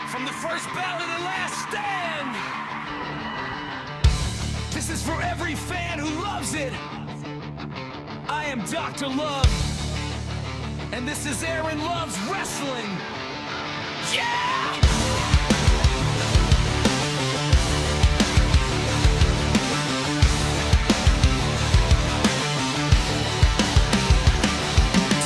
From the first battle to the last stand, this is for every fan who loves it. I am Dr. Love, and this is Aaron Love's Wrestling. Yeah!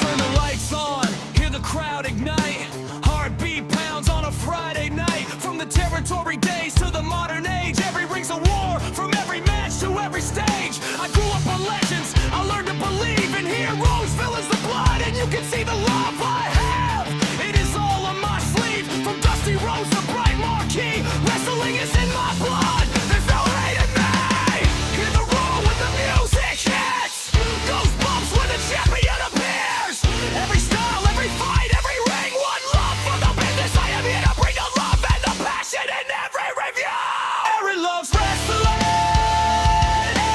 Turn the lights on, hear the crowd ignite. Heartbeat pounds on a Friday night. From the territory days to the modern age, every ring's a war, from every match to every stage. I grew up on legends, I learned to believe in heroes, villains, the blood, and you can see the love I have. It is all on my sleeve, from Dusty Rhodes to Bright Marquee. Wrestling is in my blood, there's no hate in me. Hear the roar when the music hits, goosebumps when the champion appears. Every style, every fight, every ring, one love for the business. I am here to bring the love and the passion in every review. Aaron loves wrestling.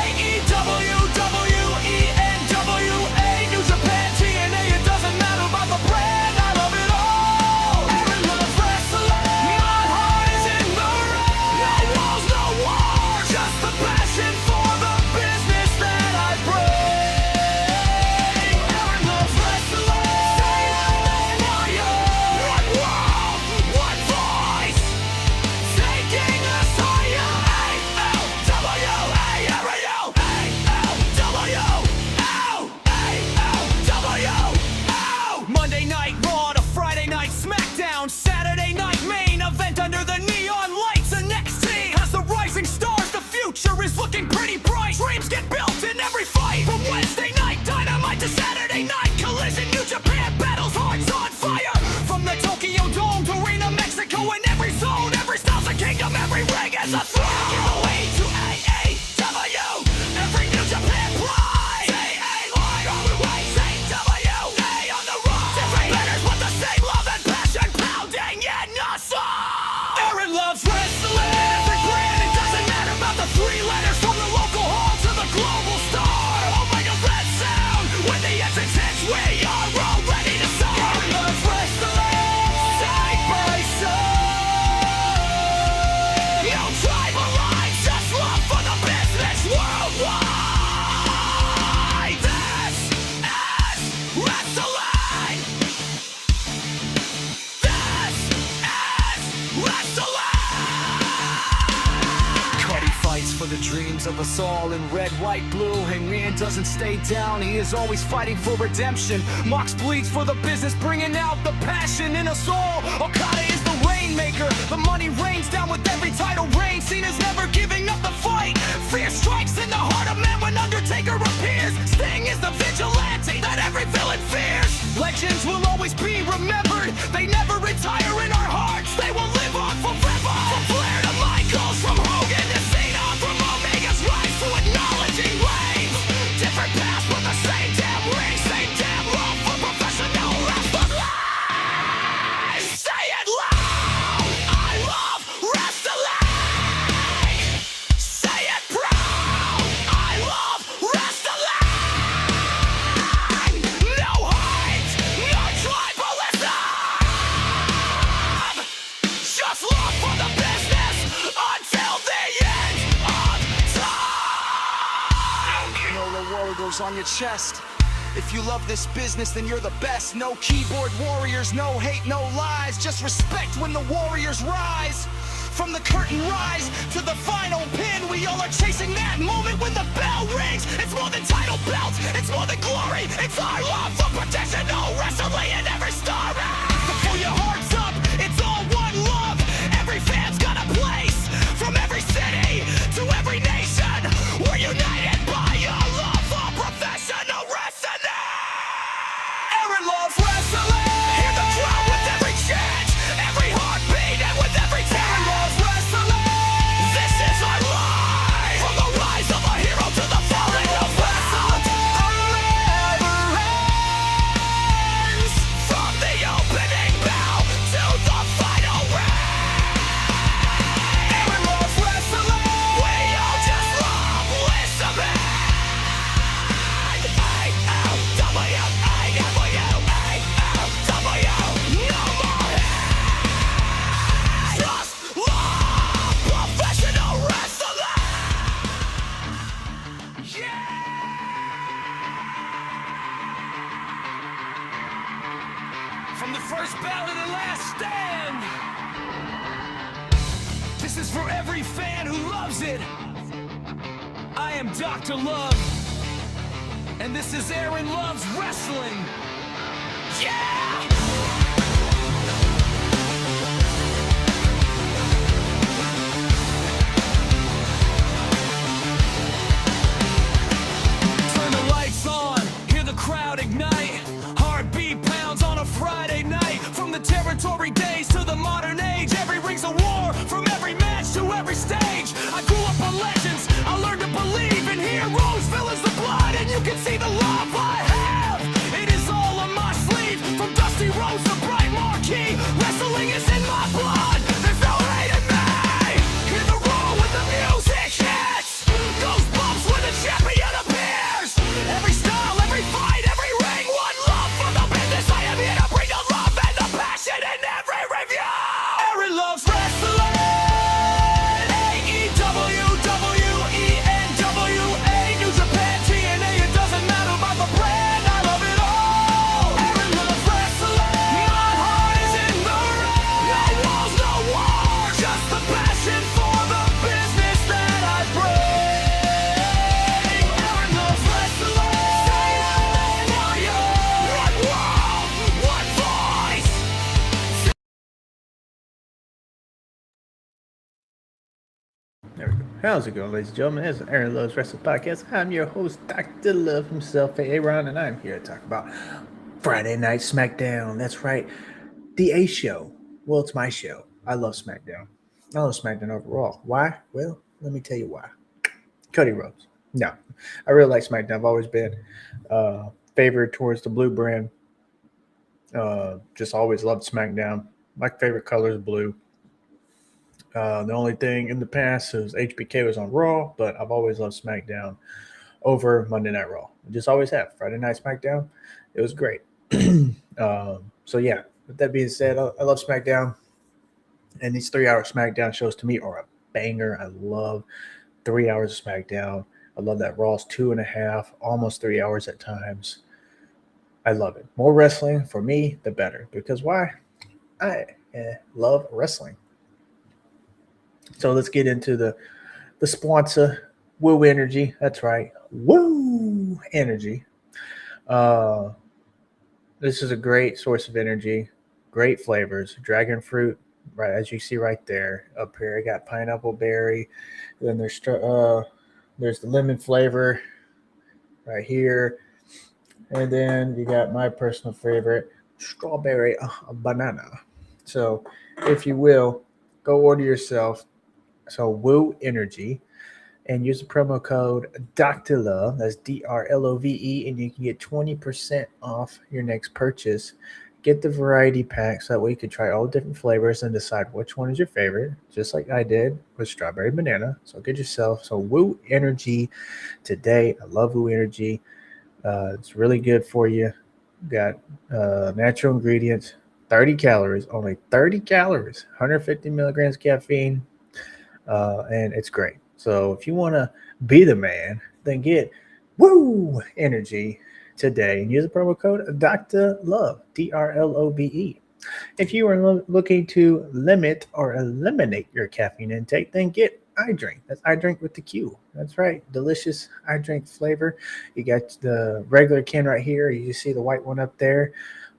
AEW, WENWA, New Japan, TNA. It doesn't matter about the brand, I love it all. Aaron loves wrestling. My heart is in the ring. No walls, no wars, just the passion for the business that I bring. Aaron loves wrestling. Say it, RhiYO. One world, one voice, taking us higher. Monday Night Raw to Friday Night SmackDown, Saturday Night Main Event under the neon lights. The next team has the rising stars. The future is looking pretty bright. Dreams get built in every fight. From Wednesday Night Dynamite to Saturday Night Collision, New Japan battles, hearts on fire. From the Tokyo Dome to Arena, Mexico, in every zone, every style's a kingdom, every ring is a throne. Give away to AEW, every New Japan pride. Say A-Line on the way, say W-A on the rise. Different letters with the same love and passion pounding in us all. Aaron loves wrestling. Every brand, it doesn't matter about the three letters. From the local hall to the global star. Oh my God, that sound. When the entrance hits, we are all ready to start. Aaron loves wrestling. Side by side. No tribal lines, just love for the business worldwide. This is wrestling. This is wrestling. Cody fights for the dreams of us all in red, white, blue. And Rhea doesn't stay down, he is always fighting for redemption. Mox bleeds for the business, bringing out the passion in us all. Okada is the rainmaker, the money rains down with every title reign. Cena's never giving up the fight. Fear strikes in the heart of man when Undertaker appears. Sting is the vigilante that every villain fears. Legends will always be remembered, they never retire in our hearts. They will live on forever. From Flair to Michaels, from Hogan to Cena, from Omega's rise to acknowledging Reigns. Different paths but the same damn ring, same damn love for professional wrestling. Say it loud, I love wrestling. Say it proud, I love wrestling. No hate, no tribalism, just love for the business until the end of time. No logos on your chest. If you love this business, then you're the best. No keyboard warriors, no hate, no lies. Just respect when the warriors rise. From the curtain rise to the final pin, we all are chasing that moment when the bell rings. It's more than title belts, it's more than glory. It's our love for professional wrestling in every story. So pull your hearts up, it's all one love. Every fan's got a place. From every city to every nation, we're united by a love for professional wrestling. Aaron loves wrestling. Hear the crowd with every chant, every heartbeat, and with every tap. Aaron loves wrestling. This is our life. From the rise of a hero to the falling of wrestling. From the first bell to the last stand, this is for every fan who loves it. I am Dr. Love, and this is Aaron Love's Wrestling. Yeah! Turn the lights on, hear the crowd ignite. Heartbeat pounds on a Friday night. From the territory days to the modern age, every ring's a war, from every match to every stage. I grew up on legends, I learned to believe in heroes, villains, the blood, and you can see the love I have. It is all on my sleeve, from Dusty Rhodes to Bright Marquee. Wrestling is in my blood, there's no hate in me. Hear the roar when the music hits, goosebumps when the champion appears. Every style, every fight, every ring, one love for the business. I am here to bring the love and the passion in every review. Aaron loves wrestling. AEW, WWE, NWA, New Japan, TNA. It doesn't matter about the brand, I love it all. Aaron loves wrestling. My heart is in the ring. No walls, no war, just the passion for the business that I bring. Aaron loves wrestling. RhiYO, one world, one voice. There we go. How's it going, ladies and gentlemen? It's Aaron Love's Wrestling Podcast. I'm your host, Dr. Love himself, Aaron, and I'm here to talk about Friday Night SmackDown. That's right, the A show. Well, it's my show. I love SmackDown. I love SmackDown overall. Why? Well, let me tell you why. Cody Rhodes. No, I really like SmackDown. I've always been favored towards the blue brand. Just always loved SmackDown. My favorite color is blue. The only thing in the past is HBK was on Raw, but I've always loved SmackDown over Monday Night Raw. I just always have. Friday Night SmackDown, it was great. So, yeah, with that being said, I love SmackDown. And these 3-hour SmackDown shows to me are a banger. I love 3 hours of SmackDown. I love that Raw's 2.5, almost 3 hours at times. I love it. More wrestling, for me, the better. Because why? I love wrestling. So let's get into the sponsor, Woo Energy. That's right, Woo Energy. This is a great source of energy, great flavors. Dragon fruit, right as you see right there. Up here, I got pineapple berry. Then there's the lemon flavor right here, and then you got my personal favorite, strawberry banana. So, if you will, go order yourself. So Woo Energy, and use the promo code Dr. Love, that's DRLOVE, and you can get 20% off your next purchase. Get the variety pack so that way you can try all different flavors and decide which one is your favorite, just like I did with strawberry banana. So get yourself some Woo Energy today. I love Woo Energy. It's really good for you. Got natural ingredients, 30 calories, only 30 calories, 150 milligrams caffeine. And it's great. So if you want to be the man, then get Woo Energy today and use the promo code Dr. Love, DRLOVE. If you are looking to limit or eliminate your caffeine intake, then get iDrink. That's iDrink with the Q. That's right. Delicious iDrink flavor. You got the regular can right here. You see the white one up there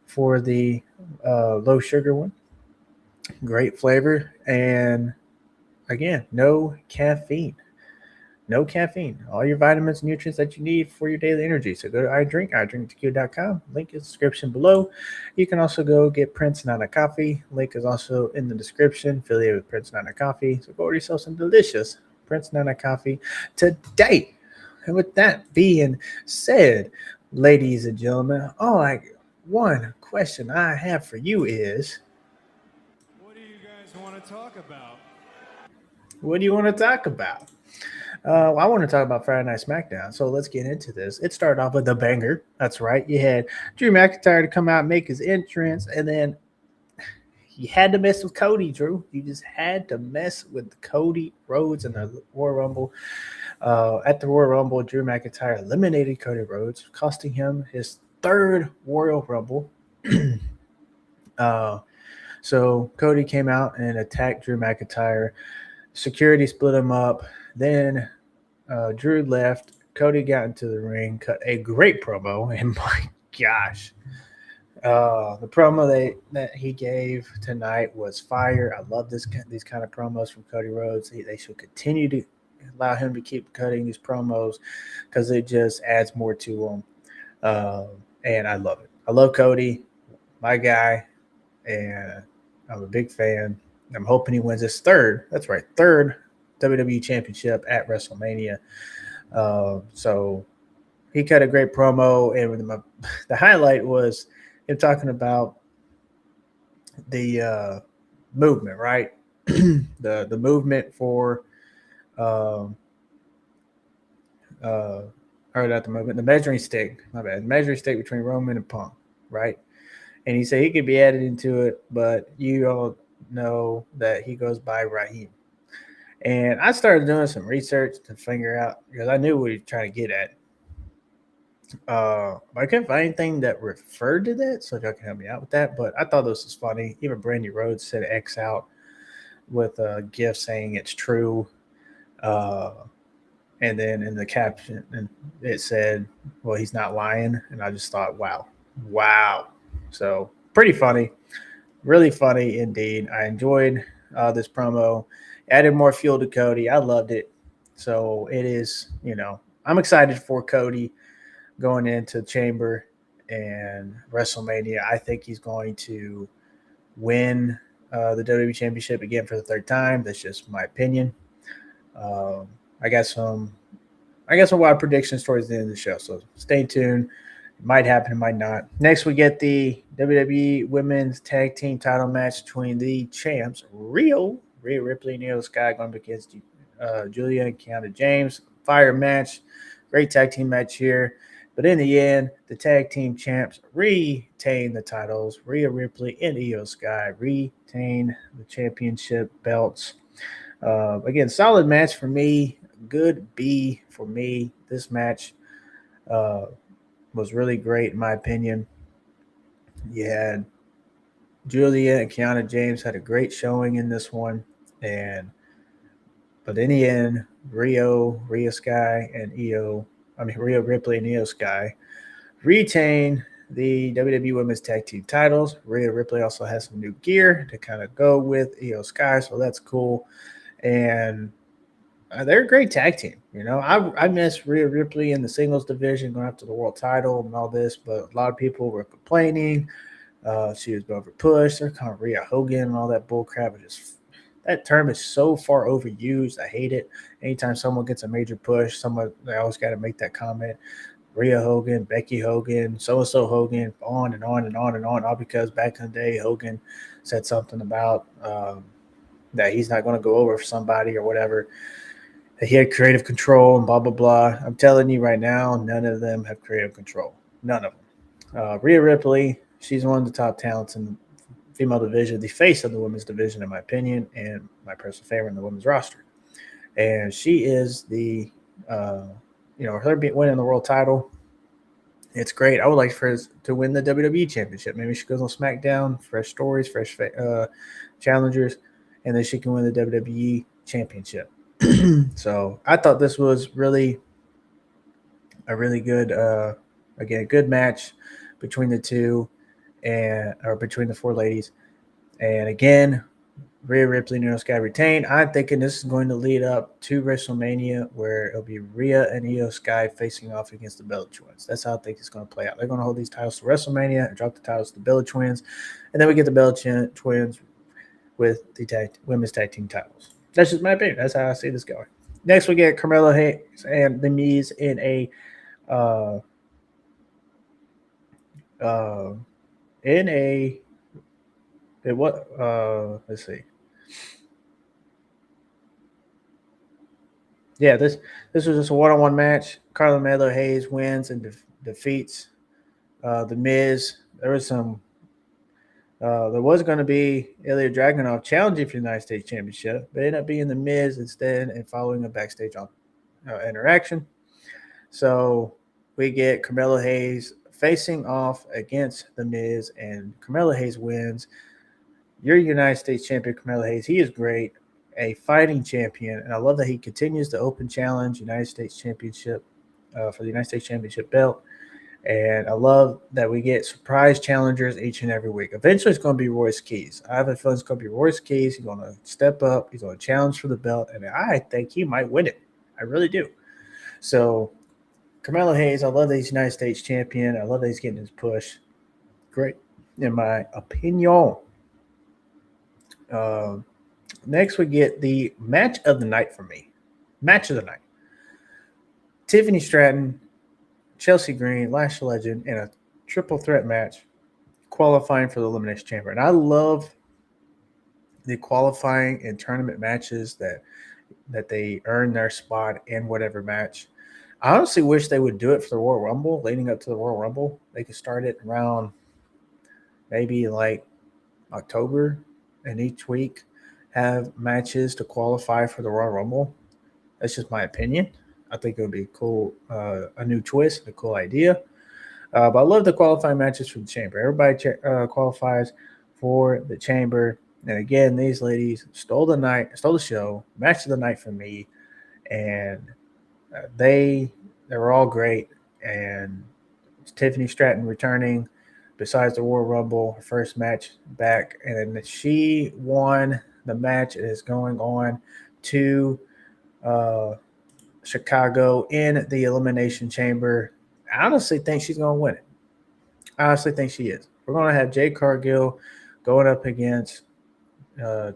for the low sugar one. Great flavor. And again, no caffeine. No caffeine. All your vitamins and nutrients that you need for your daily energy. So go to iDrink, iDrinkTheQ.com. Link in the description below. You can also go get Prince Nana Coffee. Link is also in the description. Affiliated with Prince Nana Coffee. So go order yourself some delicious Prince Nana Coffee today. And with that being said, ladies and gentlemen, one question I have for you is, what do you guys want to talk about? What do you want to talk about? I want to talk about Friday Night SmackDown, so let's get into this. It started off with a banger. That's right. You had Drew McIntyre to come out and make his entrance, and then you had to mess with Cody, Drew. You just had to mess with Cody Rhodes in the Royal Rumble. At the Royal Rumble, Drew McIntyre eliminated Cody Rhodes, costing him his third Royal Rumble. So Cody came out and attacked Drew McIntyre. Security split him up. Then Drew left. Cody got into the ring, cut a great promo, and my gosh, the promo that he gave tonight was fire. I love these kind of promos from Cody Rhodes. They should continue to allow him to keep cutting these promos because it just adds more to them. And I love it. I love Cody, my guy, and I'm a big fan. I'm hoping he wins his third WWE Championship at WrestleMania. So he cut a great promo, and the highlight was him talking about the movement, right? the movement for or not the movement, the measuring stick. My bad, the measuring stick between Roman and Punk, right? And he said he could be added into it, but you all know that he goes by RhiYO. And I started doing some research to figure out, because I knew what he was trying to get at. But I couldn't find anything that referred to that, so y'all can help me out with that. But I thought this was funny. Even Brandy Rhodes said X out with a GIF saying it's true. And then in the caption, it said, well, he's not lying. And I just thought, wow. So pretty funny. Really funny indeed. I enjoyed this promo. Added more fuel to Cody. I loved it. So it is, I'm excited for Cody going into Chamber and WrestleMania. I think he's going to win the WWE Championship again for the third time. That's just my opinion. I got some wild predictions towards the end of the show, so stay tuned. It might happen, it might not. Next, we get the WWE Women's Tag Team Title match between the champs, Rhea Ripley and Io Sky, going up against Giulia and Kiana James. Fire match, great tag team match here. But in the end, the tag team champs retain the titles. Rhea Ripley and Io Sky retain the championship belts. Again, solid match for me. Good B for me. This match was really great in my opinion. You had Giulia and Kiana James had a great showing in this one, but in the end, Rhea Ripley and Io Sky retain the WWE Women's Tag Team titles. Rhea Ripley also has some new gear to kind of go with Io Sky, so that's cool. And they're a great tag team. I miss Rhea Ripley in the singles division going after the world title and all this, but a lot of people were complaining. She was overpushed. They're kind of Rhea Hogan and all that bull crap. That term is so far overused. I hate it. Anytime someone gets a major push, they always got to make that comment. Rhea Hogan, Becky Hogan, so-and-so Hogan, on and on and on and on, all because back in the day Hogan said something about that he's not going to go over for somebody or whatever. He had creative control and blah, blah, blah. I'm telling you right now, none of them have creative control. None of them. Rhea Ripley, she's one of the top talents in the female division, the face of the women's division, in my opinion, and my personal favorite in the women's roster. And she is the, her winning the world title. It's great. I would like for her to win the WWE Championship. Maybe she goes on SmackDown, fresh stories, fresh challengers, and then she can win the WWE Championship. So I thought this was really a really good, good match between the two or between the four ladies. And again, Rhea Ripley and Io Sky retained. I'm thinking this is going to lead up to WrestleMania where it'll be Rhea and Io Sky facing off against the Bella Twins. That's how I think it's going to play out. They're going to hold these titles to WrestleMania and drop the titles to the Bella Twins. And then we get the Bella Twins with the women's tag team titles. That's just my opinion. That's how I see this going. Next, we get Carmelo Hayes and The Miz in a let's see. Yeah, this was just a one-on-one match. Carmelo Hayes wins and defeats The Miz. There was some There was going to be Ilya Dragunov challenging for the United States Championship, but it ended up being The Miz instead and following a backstage interaction. So we get Carmelo Hayes facing off against The Miz, and Carmelo Hayes wins. You're United States champion, Carmelo Hayes. He is great, a fighting champion, and I love that he continues to open challenge United States Championship for the United States Championship belt. And I love that we get surprise challengers each and every week. Eventually, it's going to be Royce Keys. I have a feeling it's going to be Royce Keys. He's going to step up. He's going to challenge for the belt, and I think he might win it. I really do. So, Carmelo Hayes, I love that he's United States champion. I love that he's getting his push. Great, in my opinion. Next, we get the match of the night for me. Match of the night. Tiffany Stratton, Chelsea Green, Lash Legend, in a triple threat match qualifying for the Elimination Chamber. And I love the qualifying and tournament matches that they earn their spot in whatever match. I honestly wish they would do it for the Royal Rumble, leading up to the Royal Rumble. They could start it around maybe like October, and each week have matches to qualify for the Royal Rumble. That's just my opinion. I think it would be cool, a new twist, a cool idea. But I love the qualifying matches for the Chamber. Everybody qualifies for the Chamber. And again, these ladies stole the show, match of the night for me. And they were all great. And Tiffany Stratton returning besides the Royal Rumble, her first match back. And she won the match. It is going on to Chicago in the Elimination Chamber. I honestly think she's going to win it. I honestly think she is. We're going to have Jade Cargill going up against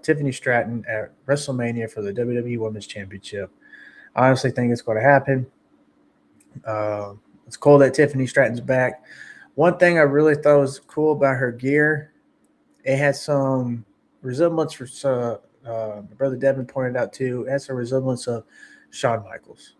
Tiffany Stratton at WrestleMania for the WWE Women's Championship. I honestly think it's going to happen. It's cool that Tiffany Stratton's back. One thing I really thought was cool about her gear, it had some resemblance for my brother Devin pointed out too. It has some resemblance of Shawn Michaels,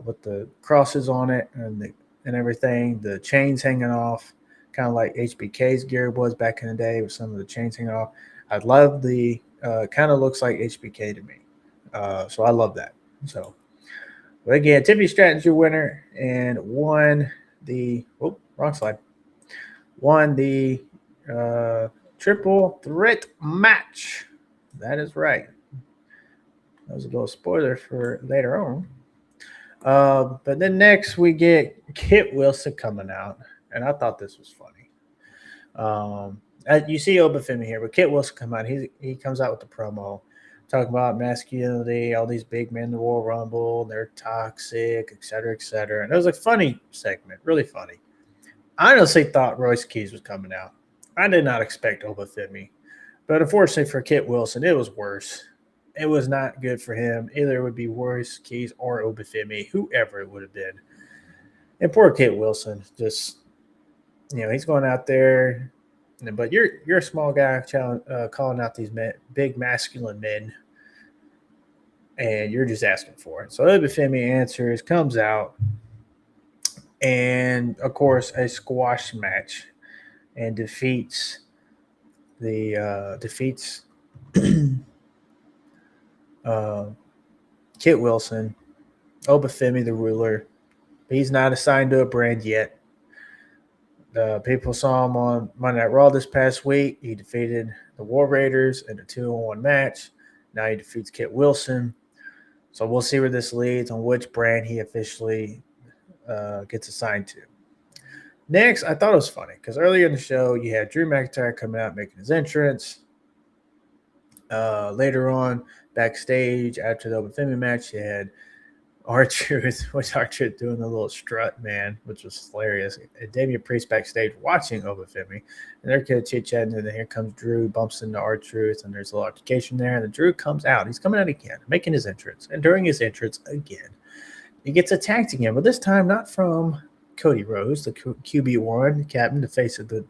with the crosses on it and everything, the chains hanging off, kind of like HBK's gear was back in the day with some of the chains hanging off. I love the kind of looks like HBK to me, so I love that. So, but again, Tiffany Stratton's your winner and won the triple threat match. That is right. That was a little spoiler for later on. But then next we get Kit Wilson coming out, and I thought this was funny. You see Oba Femi here, but Kit Wilson come out. He comes out with the promo, talking about masculinity, all these big men in the Royal Rumble, they're toxic, et cetera, et cetera. And it was a funny segment, really funny. I honestly thought Royce Keys was coming out. I did not expect Oba Femi, but unfortunately for Kit Wilson, it was worse. It was not good for him. Either it would be Royce Keys or Oba Femi, whoever it would have been. And poor Kit Wilson, just, he's going out there. But you're a small guy calling out these big masculine men, and you're just asking for it. So Oba Femi answers, comes out, and, of course, a squash match, and defeats Kit Wilson, Oba Femi, the ruler. He's not assigned to a brand yet. People saw him on Monday Night Raw this past week. He defeated the War Raiders in a 2-on-1 match. Now he defeats Kit Wilson. So we'll see where this leads, on which brand he officially gets assigned to. Next, I thought it was funny because earlier in the show, you had Drew McIntyre coming out making his entrance. Later on, backstage, after the Oba Femi match, you had R-Truth doing the little strut, man, which was hilarious. And Damian Priest backstage watching Oba Femi. And they're kind of chit-chatting, and then here comes Drew, bumps into R-Truth, and there's a little altercation there. And then Drew comes out. He's coming out again, making his entrance. And during his entrance, again, he gets attacked again, but this time not from Cody Rhodes, the QB1, the captain, the face of the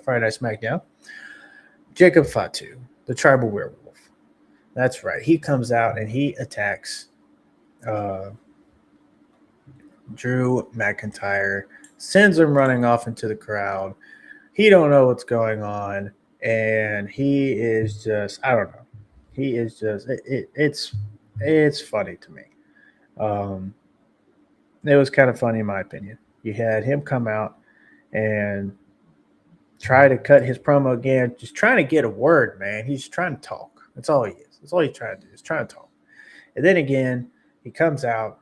Friday Night SmackDown. Jacob Fatu, the tribal werewolf. That's right. He comes out and he attacks Drew McIntyre, sends him running off into the crowd. he don't know what's going on, and he is just, I don't know. He is just it's funny to me. Um, it was kind of funny in my opinion. You had him come out and try to cut his promo again, just trying to get a word, man. He's trying to talk. That's all he is. That's all he's trying to do. He's trying to talk. And then again, he comes out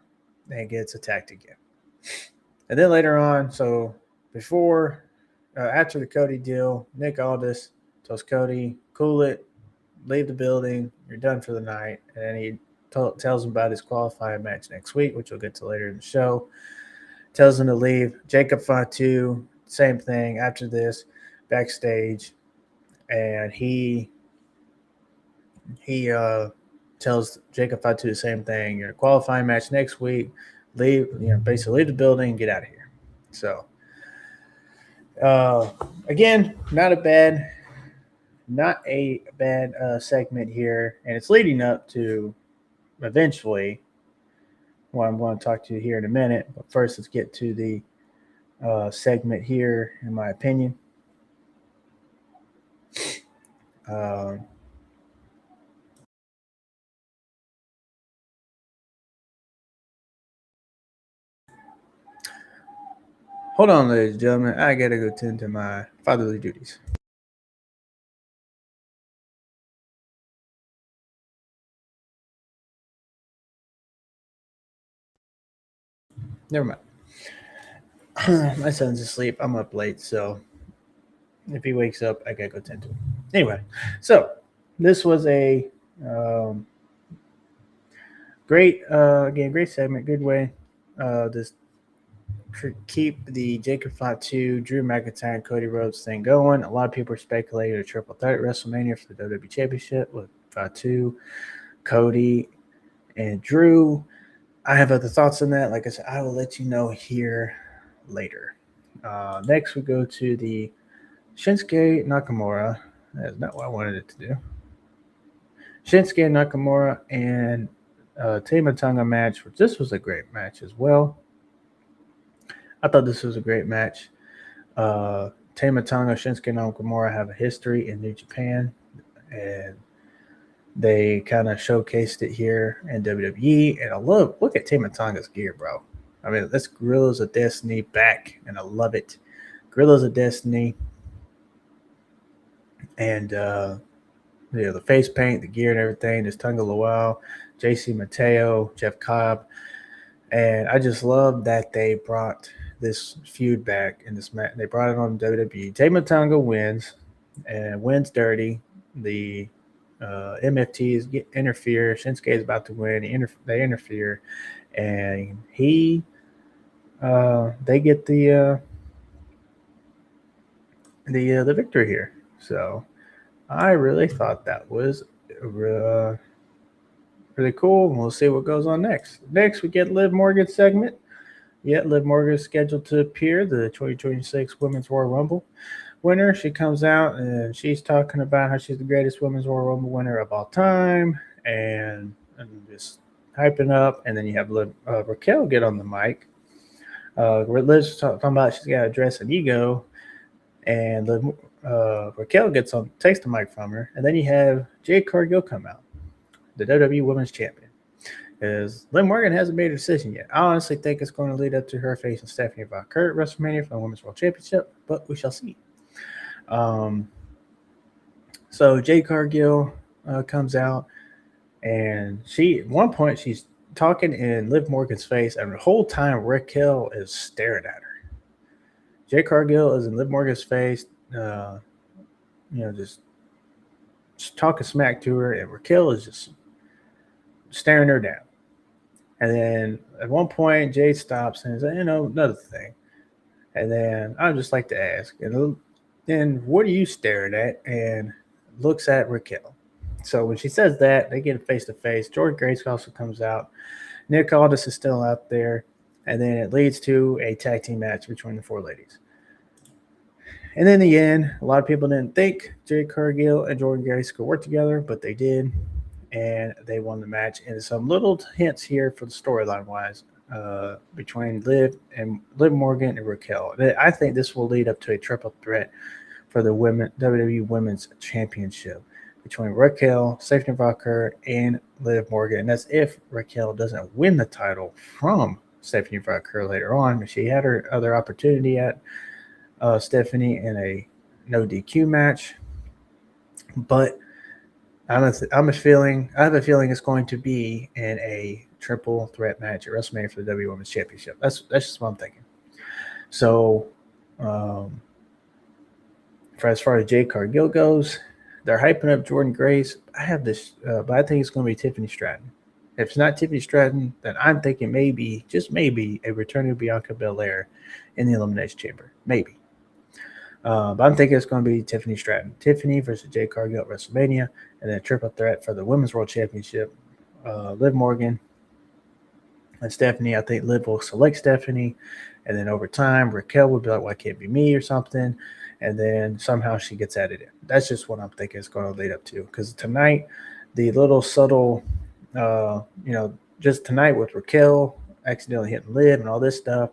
and gets attacked again. And then later on, so after the Cody deal, Nick Aldis tells Cody, cool it, leave the building, you're done for the night. And then he tells him about his qualifying match next week, which we'll get to later in the show. Tells him to leave. Jacob Fatu, same thing after this, backstage. And he tells Jacob Fatu the same thing. Your qualifying match next week. Leave, basically leave the building and get out of here. So, again, not a bad segment here, and it's leading up to eventually what I'm going to talk to you here in a minute. But first, let's get to the segment here, in my opinion. Hold on, ladies and gentlemen. I got to go tend to my fatherly duties. Never mind. My son's asleep. I'm up late, so if he wakes up, I got to go tend to him. Anyway, so this was a great segment. Good way. This keep the Jacob Fatu, Drew McIntyre, and Cody Rhodes thing going. A lot of people are speculating a triple threat at WrestleMania for the WWE Championship with Fatu, Cody, and Drew. I have other thoughts on that. Like I said, I will let you know here later. Next, we go to the Shinsuke Nakamura. That's not what I wanted it to do. Shinsuke Nakamura and Tama Tonga match. This was a great match as well. I thought this was a great match. Tama Tonga, Shinsuke Nakamura have a history in New Japan, and they kind of showcased it here in WWE. And I look at Tama Tonga's gear, bro. I mean, that's Gorillas of Destiny back, and I love it. Gorillas of Destiny, and the face paint, the gear, and everything. There's Tonga Luau, JC Mateo, Jeff Cobb, and I just love that they brought this feud back in this match. They brought it on WWE. Tama Tonga wins, and wins dirty. The MFTs interfere. Shinsuke is about to win. They interfere, and they get the victory here. So I really thought that was really cool. We'll see what goes on next. Next, we get Liv Morgan's segment. Liv Morgan is scheduled to appear, the 2026 Women's Royal Rumble winner. She comes out and she's talking about how she's the greatest Women's Royal Rumble winner of all time, and just hyping up. And then you have Raquel get on the mic. Liv's talking about she's got to address an ego, and Raquel takes the mic from her. And then you have Jade Cargill come out, the WWE Women's Champion. Because Liv Morgan hasn't made a decision yet. I honestly think it's going to lead up to her facing Stephanie Von Kurt at WrestleMania for the Women's World Championship, but we shall see. So Jade Cargill comes out, and at one point she's talking in Liv Morgan's face, and the whole time Raquel is staring at her. Jade Cargill is in Liv Morgan's face, just talking smack to her, and Raquel is just staring her down. And then at one point, Jade stops and says, another thing. And then I'd just like to ask, and then what are you staring at? And looks at Raquel. So when she says that, they get face to face. Jordan Grace also comes out. Nick Aldis is still out there. And then it leads to a tag team match between the four ladies. And in the end, a lot of people didn't think Jade Cargill and Jordan Grace could work together, but they did. And they won the match. And some little hints here for the storyline wise between Liv Morgan and Raquel. I think this will lead up to a triple threat for the WWE Women's Championship between Raquel, Stephanie Vaquer, and Liv Morgan. And that's if Raquel doesn't win the title from Stephanie Vaquer later on. She had her other opportunity at Stephanie in a no DQ match, but I have a feeling it's going to be in a triple threat match at WrestleMania for the WWE Women's Championship. That's just what I'm thinking. So, for as far as Jade Cargill goes, they're hyping up Jordynne Grace. I have this, but I think it's going to be Tiffany Stratton. If it's not Tiffany Stratton, then I'm thinking maybe, just maybe, a return of Bianca Belair in the Elimination Chamber. Maybe. But I'm thinking it's going to be Tiffany Stratton. Tiffany versus Jade Cargill at WrestleMania, and then a triple threat for the Women's World Championship. Liv Morgan and Stephanie. I think Liv will select Stephanie, and then over time, Raquel will be like, "Why can't it be me?" or something, and then somehow she gets added in. That's just what I'm thinking it's going to lead up to. Because tonight, the little subtle, just tonight with Raquel accidentally hitting Liv and all this stuff,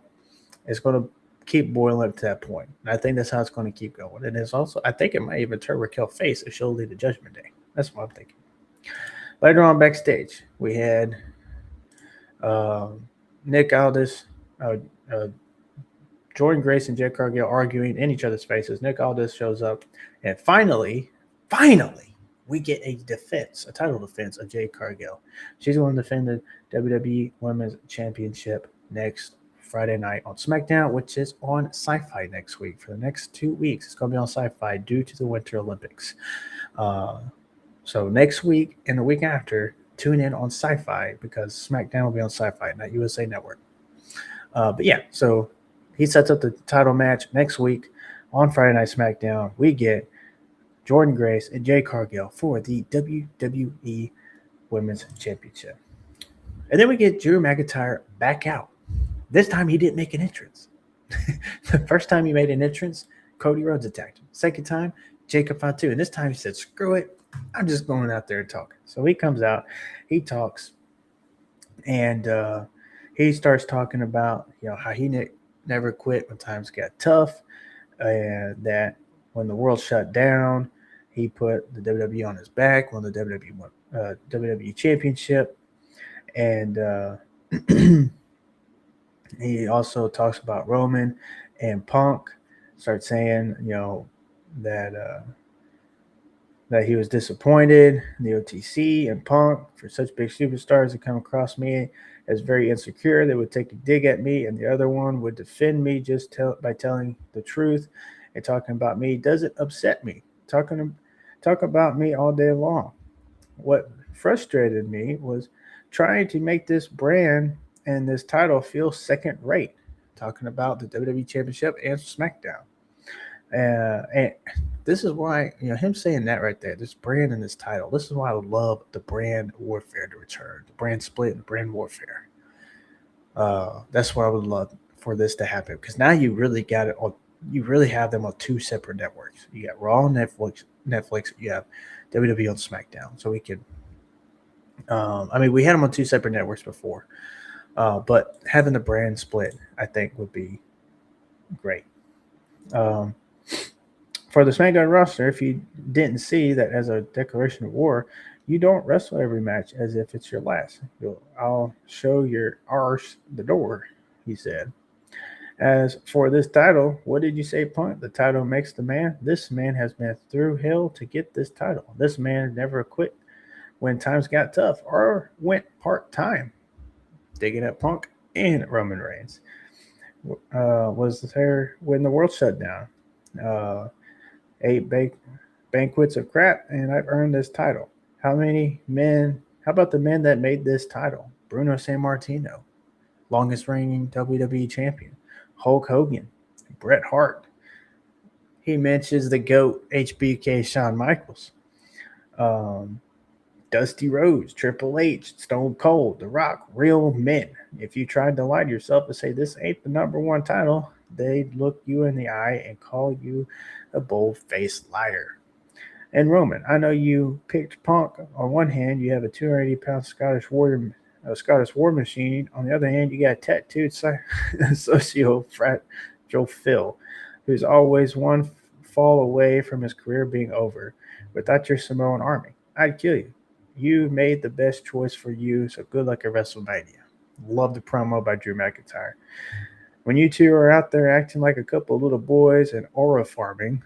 is going to keep boiling up to that point. And I think that's how it's going to keep going. And it's also, I think it might even turn Raquel face if she'll lead the Judgment Day. That's what I'm thinking. Later on backstage, we had Nick Aldis, Jordynne Grace and Jade Cargill arguing in each other's faces. Nick Aldis shows up, and finally, we get a title defense of Jade Cargill. She's going to defend the WWE Women's Championship next Friday night on SmackDown, which is on Sci-Fi next week. For the next 2 weeks, it's going to be on Sci-Fi due to the Winter Olympics. So next week and the week after, tune in on Sci-Fi because SmackDown will be on Sci-Fi, not USA Network. But yeah, so he sets up the title match next week on Friday Night SmackDown. We get Jordynne Grace and Jade Cargill for the WWE Women's Championship. And then we get Drew McIntyre back out. This time he didn't make an entrance. The first time he made an entrance, Cody Rhodes attacked him. Second time, Jacob Fatu. And this time he said, screw it. I'm just going out there and talking. So he comes out, he talks, and he starts talking about how he never quit when times got tough, and that when the world shut down, he put the WWE on his back, won the WWE Championship, and he also talks about Roman and Punk. Starts saying, that he was disappointed in the OTC and Punk for such big superstars to come across me as very insecure. They would take a dig at me, and the other one would defend me by telling the truth and talking about me. Doesn't upset me. Talk about me all day long. What frustrated me was trying to make this brand and this title feel second rate. Talking about the WWE Championship and SmackDown. And this is why, him saying that right there, this brand and this title, this is why I would love the brand warfare to return, the brand split and the brand warfare. That's what I would love for this to happen, because now you really got it on. You really have them on two separate networks. You got Raw on Netflix. You have WWE on SmackDown. So we could, we had them on two separate networks before, but having the brand split, I think, would be great. For the SmackDown roster, if you didn't see that as a declaration of war, you don't wrestle every match as if it's your last. I'll show your arse the door, he said. As for this title, what did you say, Punk? The title makes the man. This man has been through hell to get this title. This man never quit when times got tough or went part-time. Digging at Punk and Roman Reigns. Was there when the world shut down. 8 banquets of crap, and I've earned this title. How about the men that made this title? Bruno Sammartino, longest reigning WWE champion. Hulk Hogan, Bret Hart. He mentions the GOAT, HBK Shawn Michaels. Dusty Rhodes, Triple H, Stone Cold, The Rock, real men. If you tried to lie to yourself and say this ain't the number one title, they'd look you in the eye and call you a bold-faced liar. And Roman, I know you picked Punk. On one hand, you have a 280-pound Scottish war machine. On the other hand, you got a tattooed socio-fragile Phil, who's always one fall away from his career being over without your Samoan army. I'd kill you. You made the best choice for you, so good luck at WrestleMania. Love the promo by Drew McIntyre. When you two are out there acting like a couple of little boys and aura farming,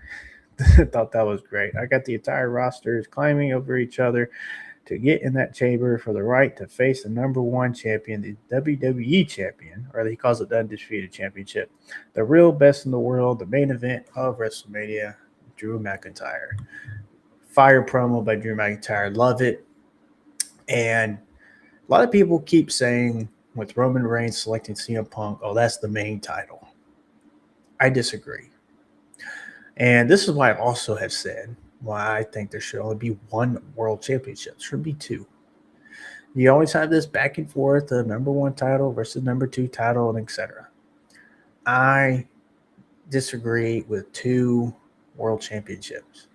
I thought that was great. I got the entire rosters climbing over each other to get in that chamber for the right to face the number one champion, the WWE champion, or he calls it the Undisputed Championship, the real best in the world, the main event of WrestleMania, Drew McIntyre. Fire promo by Drew McIntyre. Love it. And a lot of people keep saying with Roman Reigns selecting CM Punk, oh, that's the main title. I disagree. And this is why I also have said why I think there should only be one world championship. There should be two. You always have this back and forth of number one title versus number two title, and etc. I disagree with two world championships.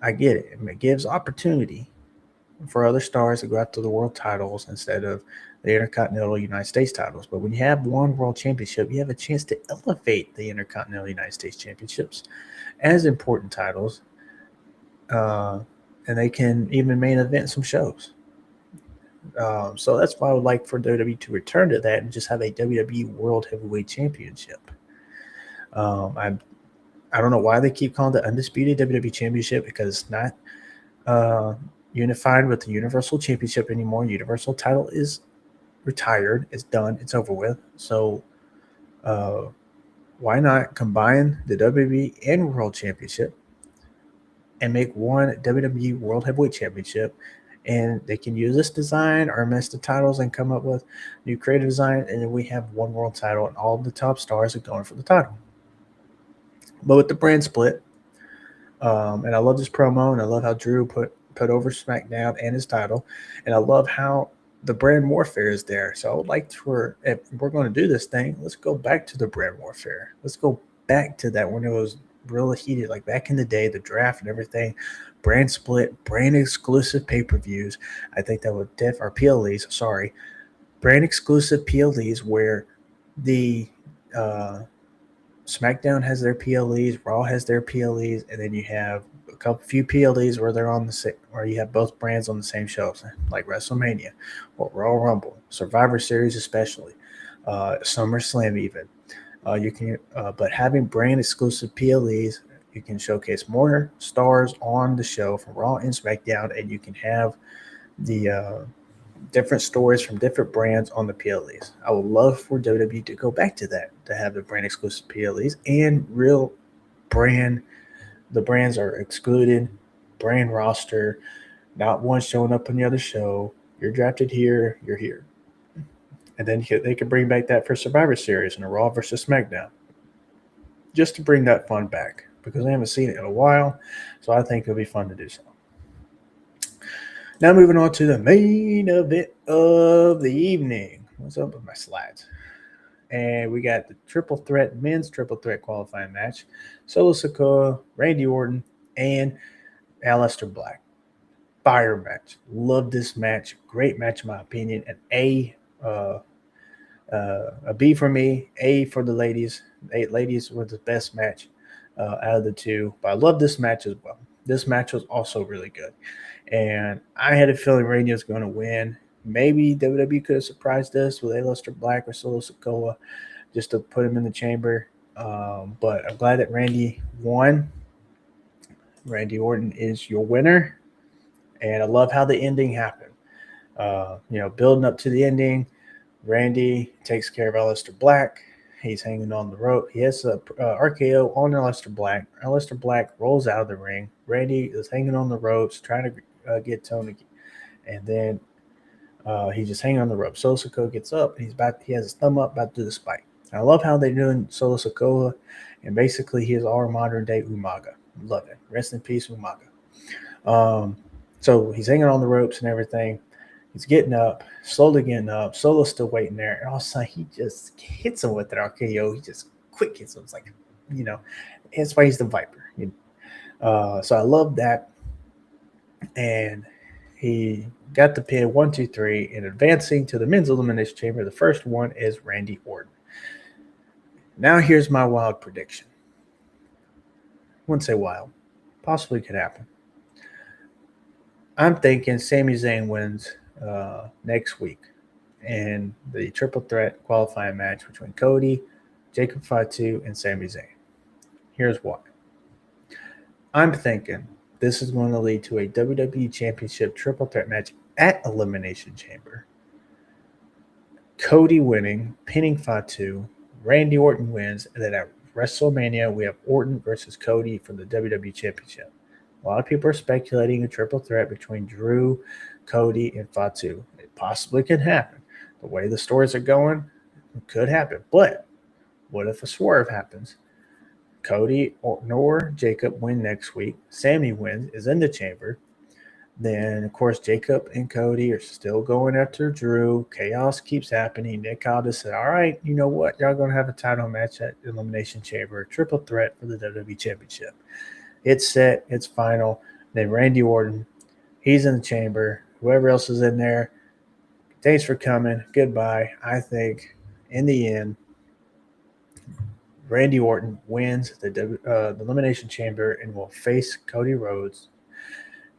I get it. It gives opportunity for other stars to go after the world titles instead of the Intercontinental United States titles. But when you have one world championship, you have a chance to elevate the Intercontinental United States championships as important titles. And they can even main event some shows. So that's why I would like for WWE to return to that and just have a WWE World Heavyweight Championship. I don't know why they keep calling it the Undisputed WWE Championship, because it's not unified with the Universal Championship anymore. Universal title is retired. It's done. It's over with. So why not combine the WWE and World Championship and make one WWE World Heavyweight Championship? And they can use this design or mess the titles and come up with new creative design, and then we have one world title and all of the top stars are going for the title. But with the brand split, and I love this promo, and I love how Drew put over SmackDown and his title, and I love how the brand warfare is there. So I would like for, if we're going to do this thing, let's go back to the brand warfare. Let's go back to that when it was really heated, like back in the day, the draft and everything. Brand split, brand exclusive pay-per-views. I think that would or PLEs, sorry. Brand exclusive PLEs where the SmackDown has their PLEs, Raw has their PLEs, and then you have a few PLEs where they're on the same, or you have both brands on the same shows, like WrestleMania or Royal Rumble, Survivor Series especially, SummerSlam even. You can, but having brand exclusive PLEs, you can showcase more stars on the show from Raw and SmackDown, and you can have the different stories from different brands on the PLEs. I would love for WWE to go back to that, to have the brand exclusive PLEs and real brand. The brands are excluded, brand roster, not one showing up on the other show. You're drafted here, you're here. And then they could bring back that for Survivor Series and a Raw versus SmackDown, just to bring that fun back, because I haven't seen it in a while, so I think it'll be fun to do so. Now moving on to the main event of the evening. What's up with my slides? And we got the men's triple threat qualifying match. Solo Sikoa, Randy Orton, and Aleister Black. Fire match. Love this match. Great match in my opinion. An A B for me, A for the ladies. Ladies were the best match out of the two. But I love this match as well. This match was also really good. And I had a feeling Randy was going to win. Maybe WWE could have surprised us with Aleister Black or Solo Sikoa just to put him in the chamber. But I'm glad that Randy won. Randy Orton is your winner. And I love how the ending happened. Building up to the ending, Randy takes care of Aleister Black. He's hanging on the rope. He has a RKO on Aleister Black. Aleister Black rolls out of the ring. Randy is hanging on the ropes, trying to get Tony. And then he's just hanging on the rope. Solo Sikoa gets up, and he has his thumb up, about to do the spike. I love how they're doing Solo Sikoa, and basically he is our modern-day Umaga. Love it. Rest in peace, Umaga. So he's hanging on the ropes and everything. He's getting up, slowly getting up. Solo's still waiting there. And all of a sudden, he just hits him with an RKO. He just quick hits him. It's like, that's why he's the Viper. So I love that. And he got the pin 1, 2, 3. And advancing to the men's elimination chamber, the first one is Randy Orton. Now here's my wild prediction. Wouldn't say wild. Possibly could happen. I'm thinking Sami Zayn wins next week in the triple threat qualifying match between Cody, Jacob Fatu, and Sami Zayn. Here's why. I'm thinking this is going to lead to a WWE Championship triple threat match at Elimination Chamber. Cody winning, pinning Fatu, Randy Orton wins, and then at WrestleMania we have Orton versus Cody for the WWE Championship. A lot of people are speculating a triple threat between Drew, Cody, and Fatu. It possibly could happen. The way the stories are going, it could happen. But what if a swerve happens? Cody or Jacob win next week. Sami wins, is in the chamber. Then, of course, Jacob and Cody are still going after Drew. Chaos keeps happening. Nick Aldis said, all right, you know what? Y'all going to have a title match at Elimination Chamber. Triple threat for the WWE Championship. It's set. It's final. Then Randy Orton, he's in the chamber. Whoever else is in there, thanks for coming. Goodbye. I think in the end, Randy Orton wins the Elimination Chamber and will face Cody Rhodes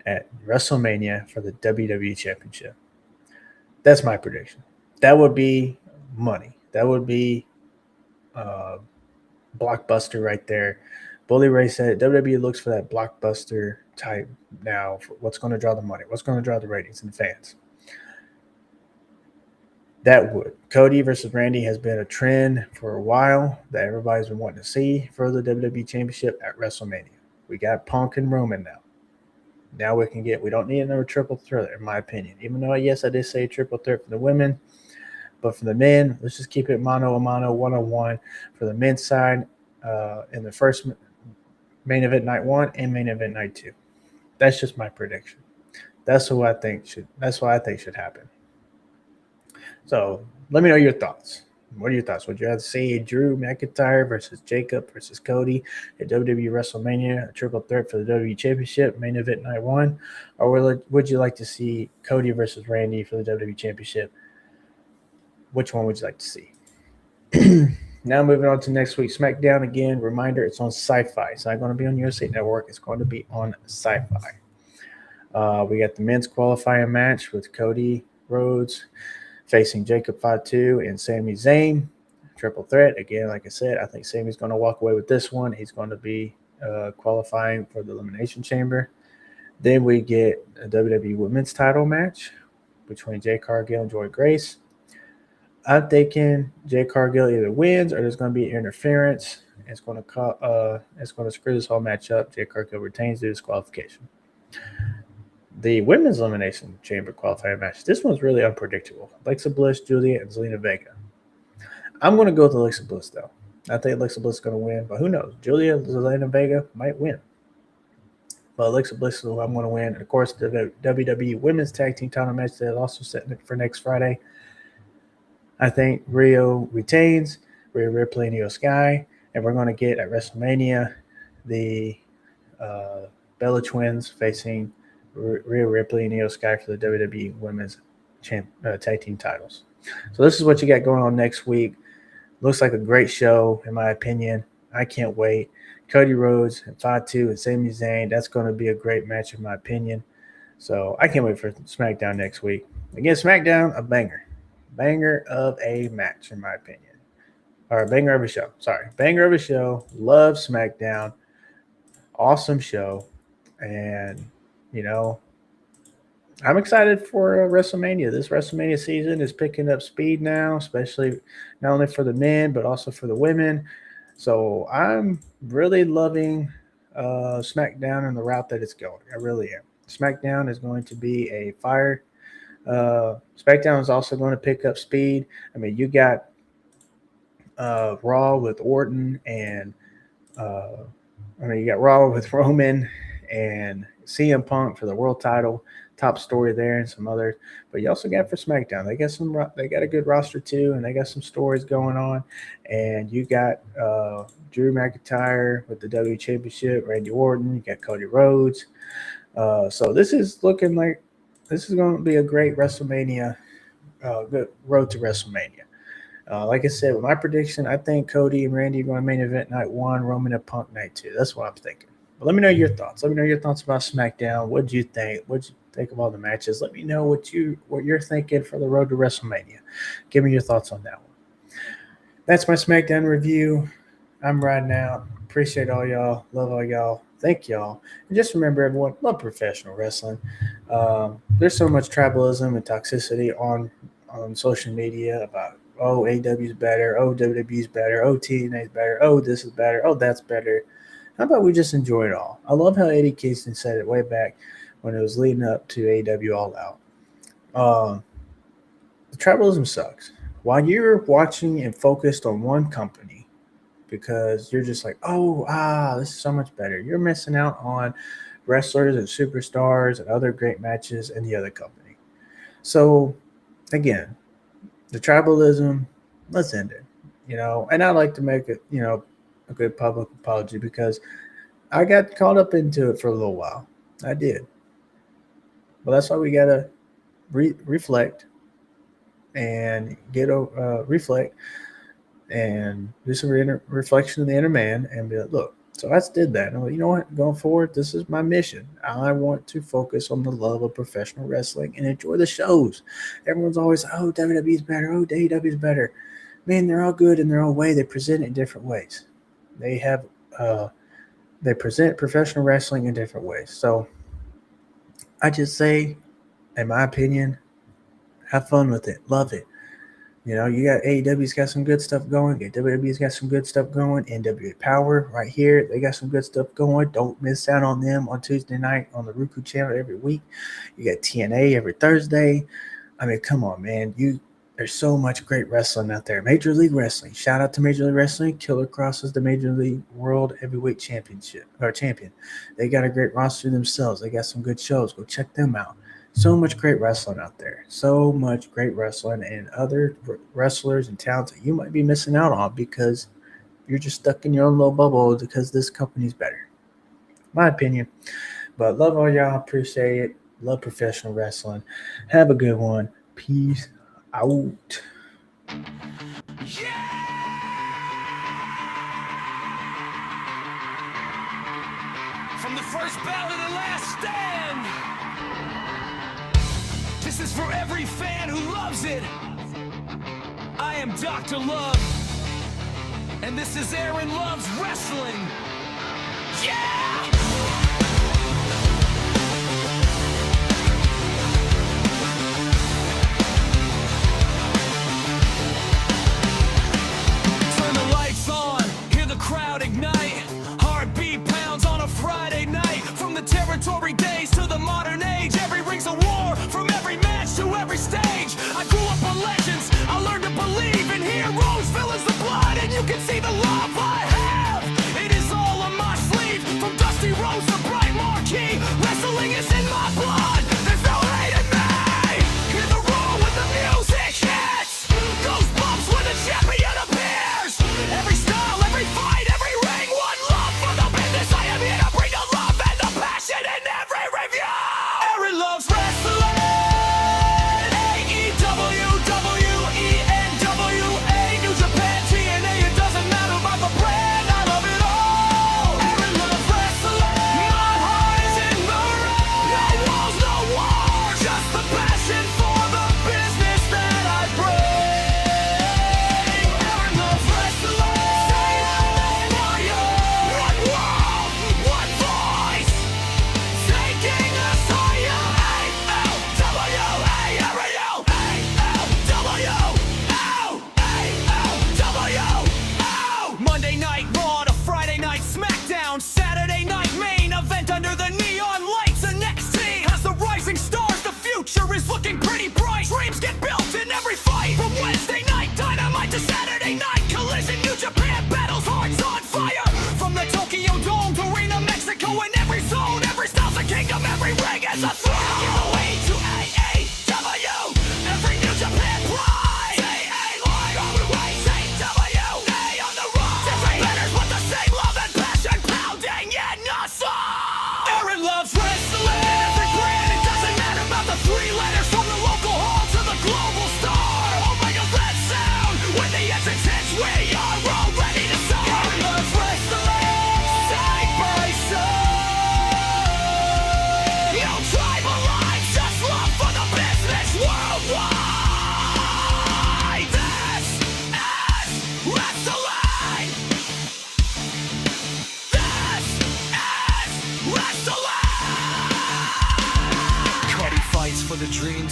at WrestleMania for the WWE Championship. That's my prediction. That would be money. That would be blockbuster right there. Bully Ray said WWE looks for that blockbuster type now. For what's going to draw the money? What's going to draw the ratings and the fans? That would. Cody versus Randy has been a trend for a while that everybody's been wanting to see for the WWE Championship at WrestleMania. We got Punk and Roman now. Now we don't need another triple threat, in my opinion. Even though, yes, I did say triple threat for the women, but for the men, let's just keep it mano a mano, 1-on-1 for the men's side in the first main event night 1 and main event night 2. That's just my prediction. That's what I think should happen. So let me know your thoughts. What are your thoughts? Would you rather see Drew McIntyre versus Jacob versus Cody at WWE WrestleMania, a triple threat for the WWE Championship, main event night 1? Or would you like to see Cody versus Randy for the WWE Championship? Which one would you like to see? Now moving on to next week's SmackDown. Again, reminder, it's on Sci-Fi. It's not going to be on USA Network. It's going to be on Sci-Fi. We got the men's qualifying match with Cody Rhodes facing Jacob Fatu and Sami Zayn. Triple threat. Again, like I said, I think Sami's going to walk away with this one. He's going to be qualifying for the Elimination Chamber. Then we get a WWE Women's title match between Jade Cargill and Joy Grace. I'm thinking Jade Cargill either wins or there's going to be interference. It's going to screw this whole match up. Jade Cargill retains the disqualification. The Women's Elimination Chamber qualifying match. This one's really unpredictable. Alexa Bliss, Giulia, and Zelina Vega. I'm going to go with Alexa Bliss, though. I think Alexa Bliss is going to win, but who knows? Giulia, Zelina Vega might win. But Alexa Bliss is who I'm going to win. And of course, the WWE Women's Tag Team title match that is also set for next Friday. I think RhiYO retains, Rhea Ripley and Io Sky, and we're going to get at WrestleMania the Bella Twins facing Rhea Ripley and Io Sky for the WWE Women's Tag Team titles. So this is what you got going on next week. Looks like a great show, in my opinion. I can't wait. Cody Rhodes and Fatu and Sami Zayn, that's going to be a great match, in my opinion. So I can't wait for SmackDown next week. Again, SmackDown, a banger. Banger of a match, in my opinion. Or a banger of a show. Sorry. Banger of a show. Love SmackDown. Awesome show. And, you know, I'm excited for WrestleMania. This WrestleMania season is picking up speed now, especially not only for the men, but also for the women. So I'm really loving SmackDown and the route that it's going. I really am. SmackDown is going to be a fire. SmackDown is also going to pick up speed. I mean, you got Raw with Orton and you got Raw with Roman and CM Punk for the world title, top story there, and some others. But you also got for SmackDown, they got a good roster too, and they got some stories going on. And you got Drew McIntyre with the WWE Championship, Randy Orton, you got Cody Rhodes. So this is looking like this is going to be a great WrestleMania, good road to WrestleMania. Like I said, with my prediction, I think Cody and Randy are going to main event night 1, Roman and Punk night 2. That's what I'm thinking. But let me know your thoughts. Let me know your thoughts about SmackDown. What did you think? What did you think of all the matches? Let me know what you're thinking for the road to WrestleMania. Give me your thoughts on that one. That's my SmackDown review. I'm riding out. Appreciate all y'all. Love all y'all. Thank y'all. And just remember, everyone, love professional wrestling. There's so much tribalism and toxicity on social media about, oh, AEW's better, oh, WWE's better, oh, TNA's better, oh, this is better, oh, that's better. How about we just enjoy it all? I love how Eddie Kingston said it way back when it was leading up to AEW All Out. The tribalism sucks. While you're watching and focused on one company because you're just like, this is so much better, you're missing out on wrestlers and superstars and other great matches in the other company. So, again, the tribalism, let's end it. And I like to make it, a good public apology because I got caught up into it for a little while. I did. But that's why we got to reflect and reflect and do some reflection of the inner man and be like, look, so I did that. And I'm like, you know what? Going forward, this is my mission. I want to focus on the love of professional wrestling and enjoy the shows. Everyone's always, oh, WWE's better. Oh, AEW's better. Man, they're all good in their own way. They present it in different ways. They present professional wrestling in different ways. So I just say, in my opinion, have fun with it. Love it. You got AEW's got some good stuff going. WWE's got some good stuff going. NWA Power right here, they got some good stuff going. Don't miss out on them on Tuesday night on the Roku channel every week. You got TNA every Thursday. I mean, come on, man. There's so much great wrestling out there. Major League Wrestling. Shout out to Major League Wrestling. Killer Cross is the Major League World Heavyweight champion. They got a great roster themselves. They got some good shows. Go check them out. So much great wrestling out there. So much great wrestling and other wrestlers and talents that you might be missing out on because you're just stuck in your own little bubble because this company's better. My opinion. But love all y'all. Appreciate it. Love professional wrestling. Have a good one. Peace out. From the first bell to the last stand, this is for every fan who loves it. I am Dr. Love, and this is Aaron Love's Wrestling. Yeah! Turn the lights on, hear the crowd ignite. Heartbeat pounds on a Friday night. From the territory days to the modern age, every ring's a war, from every match to every stage. I grew up on legends, I learned to believe in heroes, villains, the blood, and you can see the love I have. It is all on my sleeve, from Dusty Rhodes to Bright Marquee. Wrestling is in my blood, there's no hate in me. Hear the roar when the music hits, goosebumps when the champion appears. Every style, every fight, every ring, one love for the business. I am here to bring the love and the passion in every review. Aaron loves wrestling. AEW, WWE, NWA, New Japan, TNA. It doesn't matter about the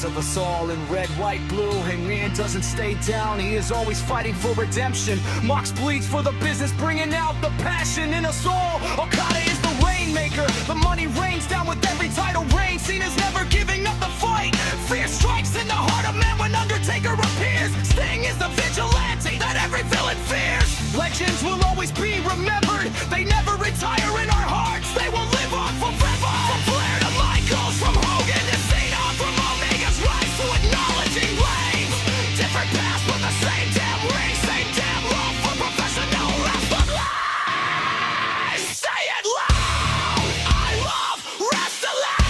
of us all in red, white, blue. And man doesn't stay down, he is always fighting for redemption. Mox bleeds for the business, bringing out the passion in us all. Okada is the rainmaker, the money rains down with every title reign. Cena's never giving up the fight. Fear strikes in the heart of man when Undertaker appears. Sting is the vigilante that every villain fears. Legends will always be remembered, they never retire in our hearts. They will live on forever. From Flair to Michaels, from Hogan to Cena, from Omega's rise to acknowledging Reigns. Different paths but the same damn ring, same damn love for professional wrestling. Say it loud, I love wrestling.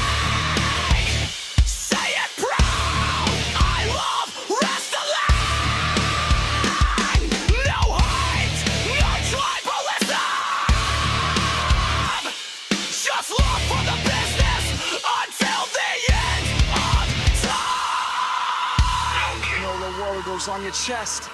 Say it proud, I love wrestling. No hate, no tribalism, just love for the business until the end of time. You know the war goes on your chest.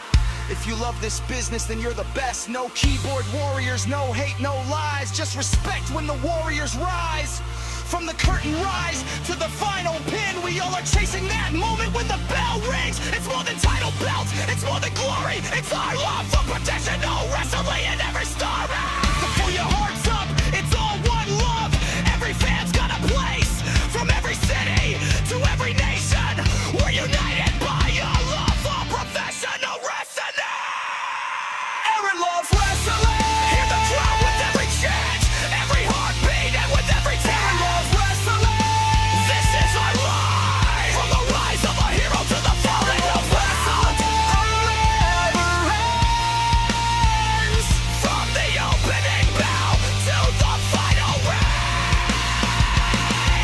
If you love this business, then you're the best. No keyboard warriors, no hate, no lies. Just respect when the warriors rise. From the curtain rise to the final pin, we all are chasing that moment when the bell rings. It's more than title belts, it's more than glory. It's our love for professional wrestling in every story. So pull your hearts up, it's all one love. Every fan's got a place, from every city to every nation. We're united by a love for professional wrestling. Aaron loves wrestling. Hear the crowd with every chant, every heartbeat, and with every tear. Aaron loves wrestling. This is our life. From the rise of a hero to the falling of wrestling. Never ends. From the opening bell to the final ring.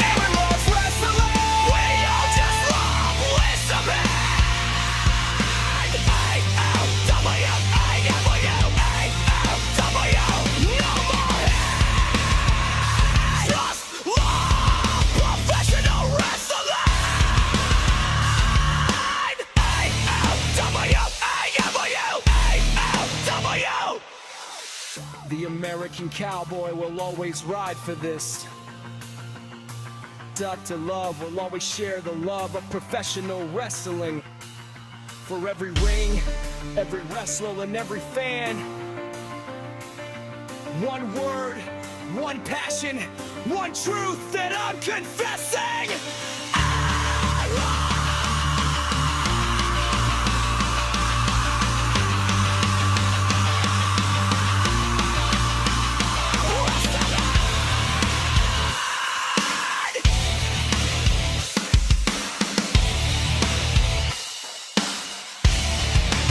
Aaron loves wrestling. We all just love listening. No more hate. Just love professional wrestling. The American Cowboy will always ride for this. Dr. Love will always share the love of professional wrestling. For every ring, every wrestler, and every fan. One word, one passion, one truth that I'm confessing.